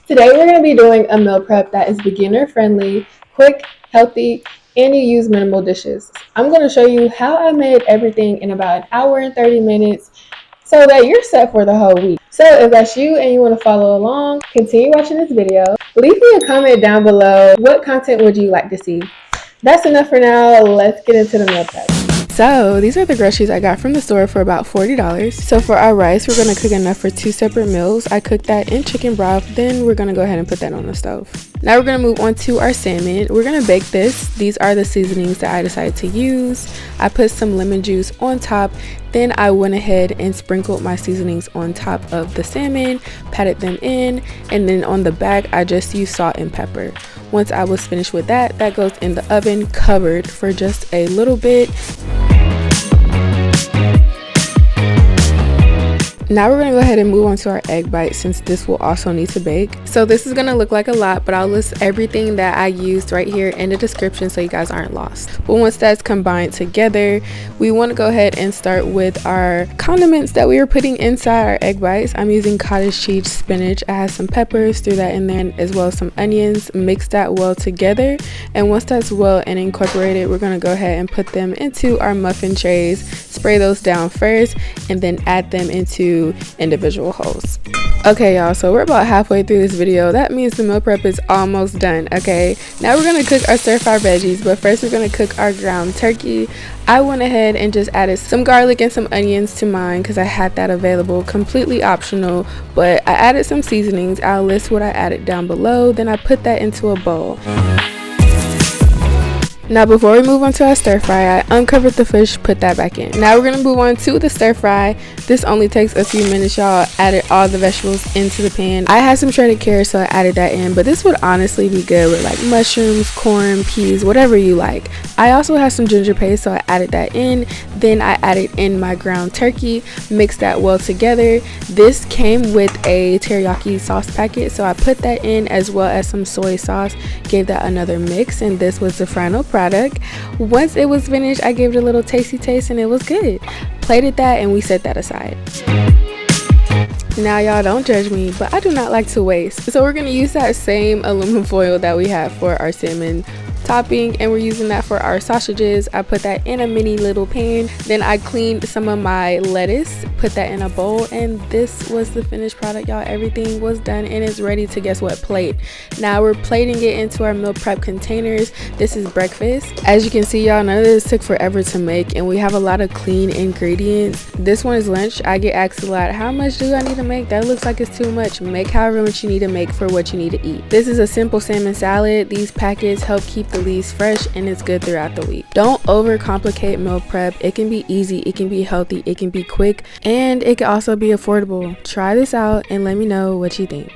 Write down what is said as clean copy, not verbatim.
Today we're going to be doing a meal prep that is beginner friendly, quick, healthy, and you use minimal dishes. I'm going to show you how I made everything in about an hour and 30 minutes so that you're set for the whole week. So if that's you and you want to follow along, continue watching this video. Leave me a comment down below. What content would you like to see? That's enough for now. Let's get into the meal prep. So these are the groceries I got from the store for about $40. So for our rice, we're going to cook enough for 2 separate meals. I cooked that in chicken broth, then we're going to go ahead and put that on the stove. Now we're going to move on to our salmon. We're going to bake this. These are the seasonings that I decided to use. I put some lemon juice on top. Then I went ahead and sprinkled my seasonings on top of the salmon, patted them in, and then on the back I just used salt and pepper. Once I was finished with that, that goes in the oven covered for just a little bit. Now we're going to go ahead and move on to our egg bites, since this will also need to bake. So this is going to look like a lot, but I'll list everything that I used right here in the description so you guys aren't lost. But once that's combined together, we want to go ahead and start with our condiments that we are putting inside our egg bites. I'm using cottage cheese, spinach. I have some peppers, threw that in there, as well as some onions. Mix that well together, and once that's well and incorporated, we're going to go ahead and put them into our muffin trays. Spray those down first and then add them into individual holes. Okay y'all, so we're about halfway through this video. That means the meal prep is almost done. Okay, now we're gonna cook our stir-fry veggies, but first we're gonna cook our ground turkey. I went ahead and just added some garlic and some onions to mine because I had that available, completely optional, but I added some seasonings. I'll list what I added down below. Then I put that into a bowl. Now before we move on to our stir fry, I uncovered the fish, put that back in. Now we're going to move on to the stir fry. This only takes a few minutes, y'all. Added all the vegetables into the pan. I had some shredded carrots, so I added that in, but this would honestly be good with like mushrooms, corn, peas, whatever you like. I also have some ginger paste, so I added that in. Then I added in my ground turkey, mixed that well together. This came with a teriyaki sauce packet, so I put that in as well as some soy sauce, gave that another mix, and this was the final product. Once it was finished, I gave it a little tasty taste and it was good. Plated that and we set that aside. Now y'all, don't judge me, but I do not like to waste, so we're going to use that same aluminum foil that we have for our salmon topping, and we're using that for our sausages. I put that in a mini little pan. Then I cleaned some of my lettuce, put that in a bowl, and this was the finished product, y'all. Everything was done and it's ready to, guess what, plate. Now we're plating it into our meal prep containers. This is breakfast. As you can see, y'all, none of this took forever to make, and we have a lot of clean ingredients. This one is lunch. I get asked a lot, how much do I need to make? That looks like it's too much. Make however much you need to make for what you need to eat. This is a simple salmon salad. These packets help keep the leaves fresh and it's good throughout the week. Don't overcomplicate meal prep. It can be easy, it can be healthy, it can be quick, and it can also be affordable. Try this out and let me know what you think.